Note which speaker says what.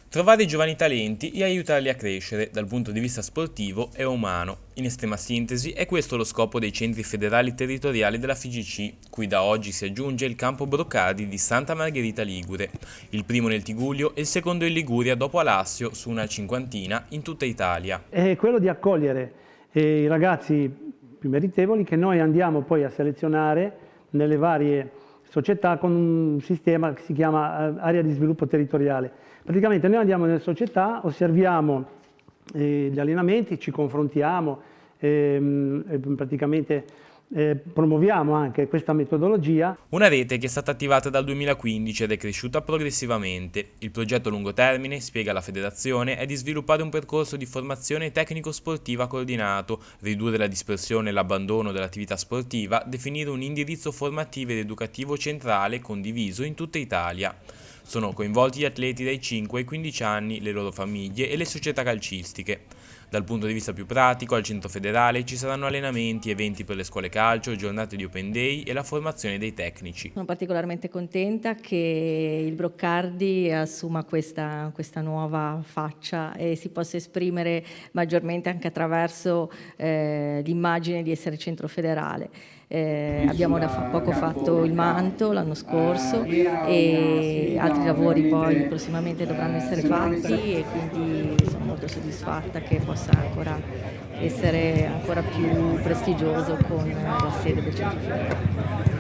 Speaker 1: Trovare i giovani talenti e aiutarli a crescere dal punto di vista sportivo e umano. In estrema sintesi, è questo lo scopo dei centri federali territoriali della FIGC, cui da oggi si aggiunge il campo Broccardi di Santa Margherita Ligure, il primo nel Tigullio e il secondo in Liguria dopo Alassio su una cinquantina in tutta Italia.
Speaker 2: È quello di accogliere i ragazzi più meritevoli che noi andiamo poi a selezionare nelle varie società con un sistema che si chiama area di sviluppo territoriale. Praticamente noi andiamo nelle società, osserviamo gli allenamenti, ci confrontiamo, praticamente promuoviamo anche questa metodologia.
Speaker 1: Una rete che è stata attivata dal 2015 ed è cresciuta progressivamente. Il progetto a lungo termine, spiega la federazione, è di sviluppare un percorso di formazione tecnico-sportiva coordinato, ridurre la dispersione e l'abbandono dell'attività sportiva, definire un indirizzo formativo ed educativo centrale condiviso in tutta Italia. Sono coinvolti gli atleti dai 5 ai 15 anni, le loro famiglie e le società calcistiche. Dal punto di vista più pratico, al centro federale ci saranno allenamenti, eventi per le scuole calcio, giornate di open day e la formazione dei tecnici.
Speaker 3: Sono particolarmente contenta che il Broccardi assuma questa nuova faccia e si possa esprimere maggiormente anche attraverso l'immagine di essere centro federale. Abbiamo da poco fatto il manto l'anno scorso e altri lavori poi prossimamente dovranno essere fatti e quindi sono molto soddisfatta che possa ancora essere ancora più prestigioso con la sede del centro federale.